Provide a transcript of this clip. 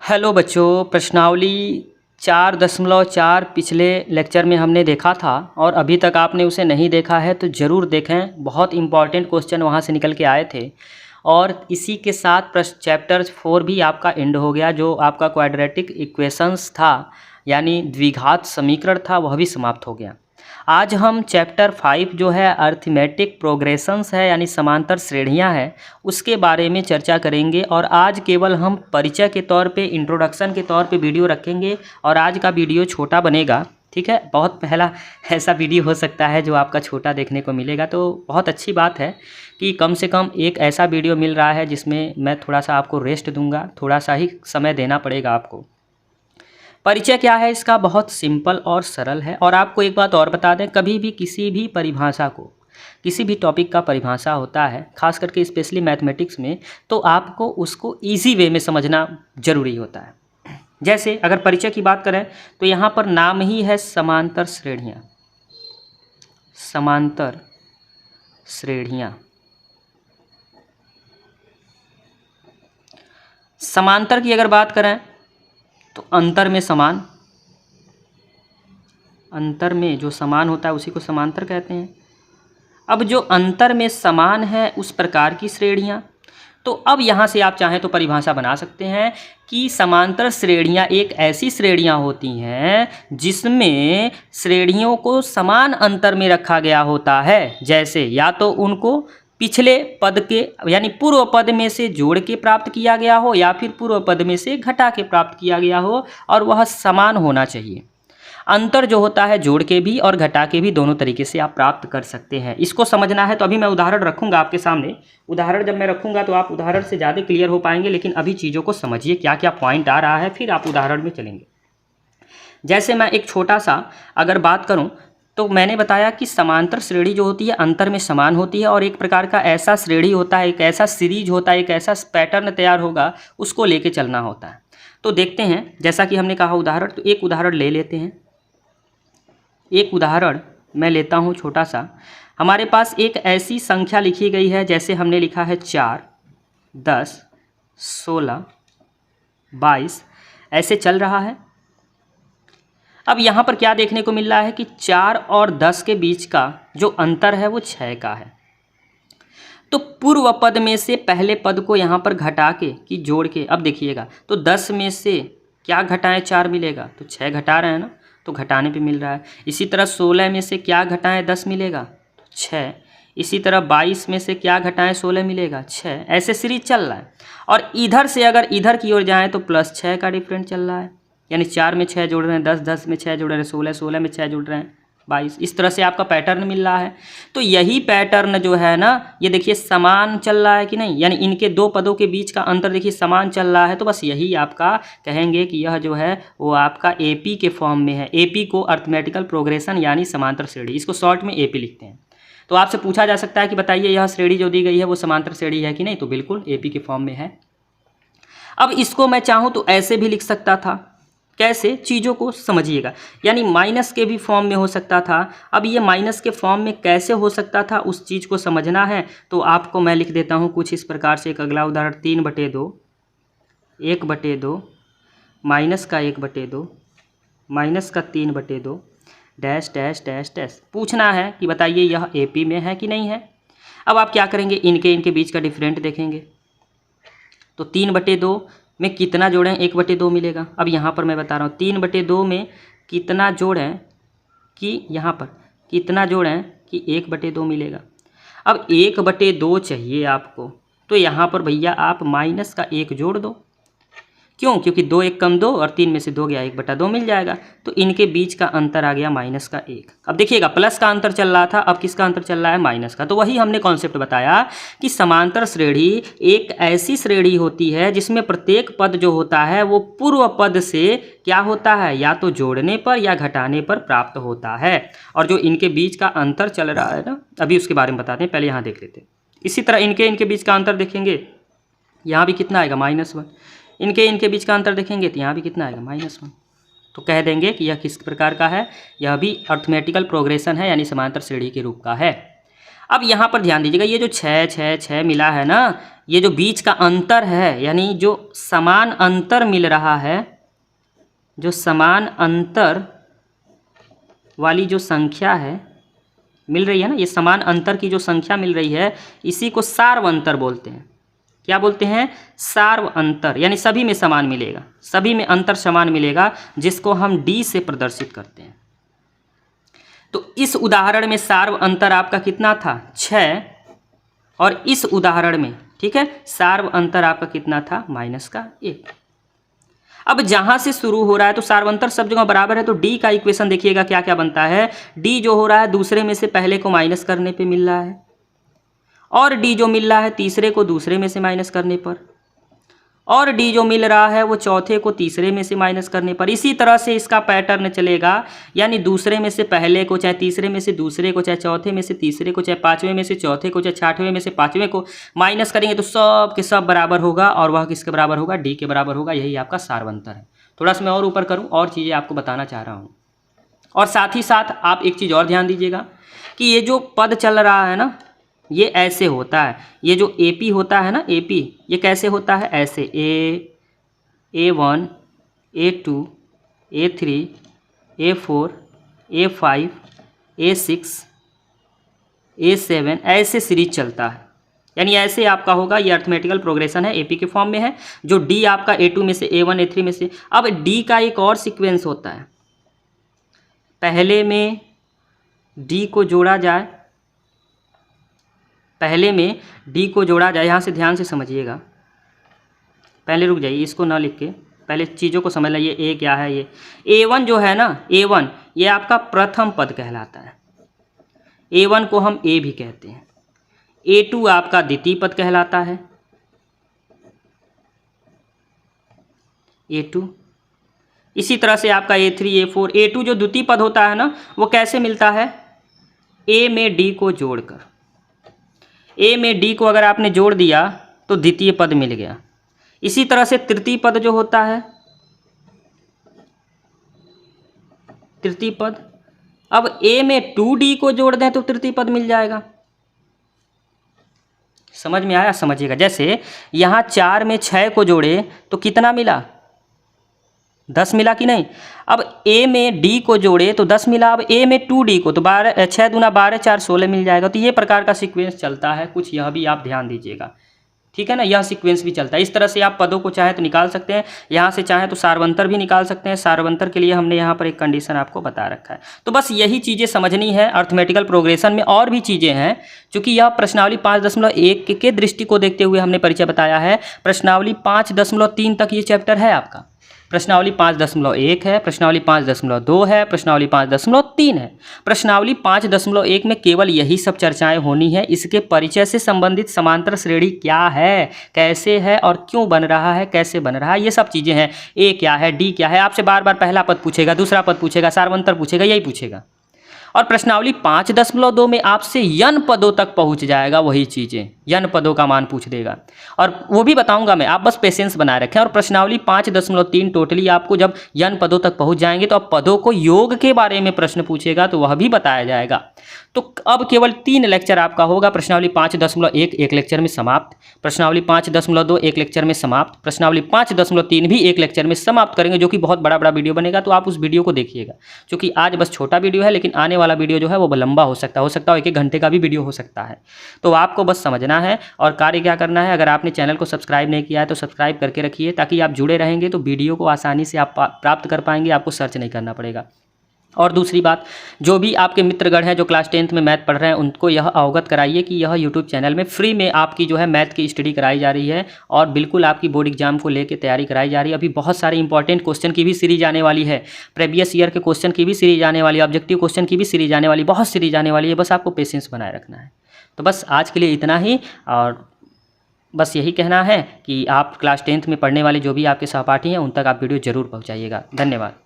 Hello बच्चों, प्रश्नावली 4.4 पिछले लेक्चर में हमने देखा था और अभी तक आपने उसे नहीं देखा है तो ज़रूर देखें। बहुत इंपॉर्टेंट क्वेश्चन वहाँ से निकल के आए थे और इसी के साथ प्रश्न चैप्टर 4 भी आपका एंड हो गया। जो आपका क्वाड्रेटिक इक्वेशंस था यानी द्विघात समीकरण था, वह भी समाप्त हो गया। आज हम चैप्टर 5 जो है अर्थमेटिक प्रोग्रेशंस है यानी समांतर श्रेणियां हैं, उसके बारे में चर्चा करेंगे। और आज केवल हम परिचय के तौर पे, इंट्रोडक्शन के तौर पे वीडियो रखेंगे और आज का वीडियो छोटा बनेगा, ठीक है। बहुत पहला ऐसा वीडियो हो सकता है जो आपका छोटा देखने को मिलेगा, तो बहुत अच्छी बात है कि कम से कम एक ऐसा वीडियो मिल रहा है जिसमें मैं थोड़ा सा आपको रेस्ट दूंगा, थोड़ा सा ही समय देना पड़ेगा आपको। परिचय क्या है इसका? बहुत सिंपल और सरल है। और आपको एक बात और बता दें, कभी भी किसी भी परिभाषा को, किसी भी टॉपिक का परिभाषा होता है, खास करके स्पेशली मैथमेटिक्स में, तो आपको उसको इजी वे में समझना जरूरी होता है। जैसे अगर परिचय की बात करें तो यहाँ पर नाम ही है समांतर श्रेणियाँ। समांतर श्रेणियाँ, समांतर की अगर बात करें तो अंतर में समान, अंतर में जो समान होता है उसी को समांतर कहते हैं। अब जो अंतर में समान है उस प्रकार की श्रेणियाँ, तो अब यहाँ से आप चाहें तो परिभाषा बना सकते हैं कि समांतर श्रेणियाँ एक ऐसी श्रेणियाँ होती हैं जिसमें श्रेणियों को समान अंतर में रखा गया होता है। जैसे या तो उनको पिछले पद के यानी पूर्व पद में से जोड़ के प्राप्त किया गया हो या फिर पूर्व पद में से घटा के प्राप्त किया गया हो, और वह समान होना चाहिए। अंतर जो होता है जोड़ के भी और घटा के भी, दोनों तरीके से आप प्राप्त कर सकते हैं। इसको समझना है तो अभी मैं उदाहरण रखूंगा आपके सामने। उदाहरण जब मैं रखूंगा तो आप उदाहरण से ज़्यादा क्लियर हो पाएंगे, लेकिन अभी चीज़ों को समझिए क्या क्या पॉइंट आ रहा है, फिर आप उदाहरण में चलेंगे। जैसे मैं एक छोटा सा अगर बात करूँ तो मैंने बताया कि समांतर श्रेणी जो होती है अंतर में समान होती है, और एक प्रकार का ऐसा श्रेणी होता है, एक ऐसा सीरीज होता है, एक ऐसा पैटर्न तैयार होगा, उसको लेके चलना होता है। तो देखते हैं, जैसा कि हमने कहा उदाहरण, तो एक उदाहरण ले लेते हैं। एक उदाहरण मैं लेता हूँ छोटा सा। हमारे पास एक ऐसी संख्या लिखी गई है, जैसे हमने लिखा है 4, 10, 16, 22, ऐसे चल रहा है। अब यहाँ पर क्या देखने को मिल रहा है कि 4 और 10 के बीच का जो अंतर है वो 6 का है। तो पूर्व पद में से पहले पद को यहाँ पर घटा के कि जोड़ के, अब देखिएगा तो 10 में से क्या घटाएं 4 मिलेगा, तो 6 घटा रहे हैं ना, तो घटाने पे मिल रहा है। इसी तरह 16 में से क्या घटाएं 10 मिलेगा, तो 6। इसी तरह 22 में से क्या घटाएं 16 मिलेगा, 6। ऐसे सीरीज चल रहा है। और इधर से अगर इधर की ओर जाएँ तो +6 का डिफरेंट चल रहा है, यानी 4 में 6 जोड़ रहे हैं 10, 10 में 6 जोड़ रहे हैं 16, 16 में 6 जोड़ रहे हैं 22। इस तरह से आपका पैटर्न मिल रहा है। तो यही पैटर्न जो है ना, ये देखिए समान चल रहा है कि नहीं, यानी इनके दो पदों के बीच का अंतर देखिए समान चल रहा है। तो बस यही आपका कहेंगे कि यह जो है वो आपका एपी के फॉर्म में है। एपी को अर्थमेटिकल प्रोग्रेशन यानी समांतर श्रेणी, इसको शॉर्ट में एपी लिखते हैं। तो आपसे पूछा जा सकता है कि बताइए यह श्रेणी जो दी गई है वो समांतर श्रेणी है कि नहीं, तो बिल्कुल एपी के फॉर्म में है। अब इसको मैं चाहूँ तो ऐसे भी लिख सकता था। कैसे? चीज़ों को समझिएगा, यानी माइनस के भी फॉर्म में हो सकता था। अब ये माइनस के फॉर्म में कैसे हो सकता था, उस चीज़ को समझना है तो आपको मैं लिख देता हूँ कुछ इस प्रकार से। एक अगला उदाहरण 3/2, 1/2, माइनस का 1/2, माइनस का 3/2, डैश डैश डैश डैश। पूछना है कि बताइए यह एपी में है कि नहीं है। अब आप क्या करेंगे, इनके बीच का डिफरेंट देखेंगे। तो 3/2 में कितना जोड़ें, 1/2 मिलेगा। अब यहाँ पर मैं बता रहा हूँ 3/2 में कितना जोड़ें कि यहाँ पर कितना जोड़ें कि 1/2 मिलेगा। अब 1/2 चाहिए आपको, तो यहाँ पर भैया आप माइनस का 1 जोड़ दो। क्यों? क्योंकि 2 1 कम 2 और 3 में से 2 गया, 1/2 मिल जाएगा। तो इनके बीच का अंतर आ गया माइनस का 1। अब देखिएगा प्लस का अंतर चल रहा था, अब किसका अंतर चल रहा है, माइनस का। तो वही हमने कॉन्सेप्ट बताया कि समांतर श्रेणी एक ऐसी श्रेणी होती है जिसमें प्रत्येक पद जो होता है वो पूर्व पद से क्या होता है, या तो जोड़ने पर या घटाने पर प्राप्त होता है। और जो इनके बीच का अंतर चल रहा है ना, अभी उसके बारे में बताते हैं, पहले यहाँ देख लेते हैं। इसी तरह इनके बीच का अंतर देखेंगे, यहाँ भी कितना आएगा, -1। इनके बीच का अंतर देखेंगे तो यहाँ भी कितना आएगा, -1। तो कह देंगे कि यह किस प्रकार का है, यह भी अर्थमेटिकल प्रोग्रेशन है यानी समांतर श्रेणी के रूप का है। अब यहाँ पर ध्यान दीजिएगा, ये जो 6 6 6 मिला है ना, ये जो बीच का अंतर है, यानी जो समान अंतर मिल रहा है, जो समान अंतर वाली जो संख्या है मिल रही है ना, ये समान अंतर की जो संख्या मिल रही है, इसी को सार्व अंतर बोलते हैं। क्या बोलते हैं? सार्व अंतर, यानी सभी में समान मिलेगा, सभी में अंतर समान मिलेगा, जिसको हम डी से प्रदर्शित करते हैं। तो इस उदाहरण में सार्व अंतर आपका कितना था? 6, और इस उदाहरण में, ठीक है, सार्व अंतर आपका कितना था? -1। अब जहां से शुरू हो रहा है तो सार्वंतर सब जगह बराबर है, तो डी का इक्वेशन देखिएगा क्या क्या बनता है। डी जो हो रहा है दूसरे में से पहले को माइनस करने पे मिल रहा है, और डी जो मिल रहा है तीसरे को दूसरे में से माइनस करने पर, और डी जो मिल रहा है वो चौथे को तीसरे में से माइनस करने पर। इसी तरह से इसका पैटर्न चलेगा, यानी दूसरे में से पहले को, चाहे तीसरे में से दूसरे को, चाहे चौथे में से तीसरे को, चाहे पाँचवें में से चौथे को, चाहे छठवें में से पाँचवें को माइनस करेंगे तो सब के सब बराबर होगा, और वह किसके बराबर होगा? डी के बराबर होगा। यही आपका सार्वंतर है। थोड़ा सा मैं और ऊपर करूँ, और चीज़ें आपको बताना चाह रहा हूँ। और साथ ही साथ आप एक चीज़ और ध्यान दीजिएगा कि ये जो पद चल रहा है ना, ये ऐसे होता है। ये जो AP होता है ना, AP, ये कैसे होता है? ऐसे A1 A2 A3 A4 A5 A6 A7 ऐसे सीरीज चलता है, यानी ऐसे आपका होगा। ये अर्थमेटिकल प्रोग्रेशन है, AP के फॉर्म में है। जो D आपका A2 में से, A1 A3 में से। अब D का एक और सीक्वेंस होता है, पहले में D को जोड़ा जाए, पहले में D को जोड़ा जाए। यहाँ से ध्यान से समझिएगा, पहले रुक जाइए, इसको ना लिख के पहले चीज़ों को समझ लीजिए। ए क्या है? ये A1 जो है ना, A1 ये आपका प्रथम पद कहलाता है। A1 को हम A भी कहते हैं। A2 आपका द्वितीय पद कहलाता है। A2 इसी तरह से आपका A3 A4 A2 जो द्वितीय पद होता है ना, वो कैसे मिलता है? A में D को जोड़कर। A में D को अगर आपने जोड़ दिया तो द्वितीय पद मिल गया। इसी तरह से तृतीय पद जो होता है, तृतीय पद, अब A में 2D को जोड़ दें तो तृतीय पद मिल जाएगा। समझ में आया? समझिएगा। जैसे यहाँ 4 में 6 को जोड़े तो कितना मिला? 10 मिला कि नहीं? अब A में D को जोड़े तो 10 मिला। अब A में 2D को तो 12, 6 दूना 12 4 16 मिल जाएगा। तो ये प्रकार का सीक्वेंस चलता है कुछ, यह भी आप ध्यान दीजिएगा, ठीक है ना। यह सीक्वेंस भी चलता है। इस तरह से आप पदों को चाहे तो निकाल सकते हैं, यहाँ से चाहे तो सार्वंतर भी निकाल सकते हैं। सार्वंतर के लिए हमने यहाँ पर एक कंडीशन आपको बता रखा है। तो बस यही चीज़ें समझनी है अर्थमेटिकल प्रोग्रेशन में। और भी चीज़ें हैं, चूँकि यह प्रश्नावली 5.1 के दृष्टि को देखते हुए हमने परिचय बताया है। प्रश्नावली 5.3 तक ये चैप्टर है आपका। प्रश्नावली 5.1 है, प्रश्नावली 5.2 है, प्रश्नावली 5.3 है। प्रश्नावली 5.1 में केवल यही सब चर्चाएं होनी है। इसके परिचय से संबंधित समांतर श्रेणी क्या है, कैसे है और क्यों बन रहा है, कैसे बन रहा है, ये सब चीज़ें हैं। ए क्या है, डी क्या है, आपसे बार बार पहला पद पूछेगा, दूसरा पद पूछेगा, सार्वंतर पूछेगा, यही पूछेगा। और प्रश्नावली 5.2 में आपसे यन पदों तक पहुंच जाएगा, वही चीज़ें, यन पदों का मान पूछ देगा, और वो भी बताऊंगा मैं। आप बस पेशेंस बनाए रखें। और प्रश्नावली 5.3 टोटली आपको जब यन पदों तक पहुंच जाएंगे तो अब पदों को योग के बारे में प्रश्न पूछेगा तो वह भी बताया जाएगा। तो अब केवल 3 लेक्चर आपका होगा। प्रश्नावली 5.1 एक लेक्चर में समाप्त, प्रश्नावली 5.2 एक लेक्चर में समाप्त, प्रश्नावली 5.3 भी एक लेक्चर में समाप्त करेंगे, जो कि बहुत बड़ा वीडियो बनेगा। तो आप उस वीडियो को देखिएगा, क्योंकि आज बस छोटा वीडियो है, लेकिन आने वाला वीडियो जो है वो लंबा हो सकता है 1-1 घंटे का भी वीडियो हो सकता है। तो आपको बस समझना है और कार्य क्या करना है। अगर आपने चैनल को सब्सक्राइब नहीं किया है तो सब्सक्राइब करके रखिए, ताकि आप जुड़े रहेंगे तो वीडियो को आसानी से आप प्राप्त कर पाएंगे, आपको सर्च नहीं करना पड़ेगा। और दूसरी बात, जो भी आपके मित्रगण हैं जो क्लास 10th में मैथ पढ़ रहे हैं, उनको यह अवगत कराइए कि यह यूट्यूब चैनल में फ्री में आपकी जो है मैथ की स्टडी कराई जा रही है, और बिल्कुल आपकी बोर्ड एग्जाम को लेकर तैयारी कराई जा रही है। अभी बहुत सारे इंपॉर्टेंट क्वेश्चन की भी सीरीज आने वाली है, प्रीवियस ईयर के क्वेश्चन की भी सीरीज आने वाली है, ऑब्जेक्टिव क्वेश्चन की भी सीरीज आने वाली, बहुत सीरीज आने वाली है। बस आपको पेशेंस बनाए रखना है। तो बस आज के लिए इतना ही, और बस यही कहना है कि आप क्लास 10th में पढ़ने वाले जो भी आपके सहपाठी हैं उन तक आप वीडियो ज़रूर पहुँचाइएगा। धन्यवाद।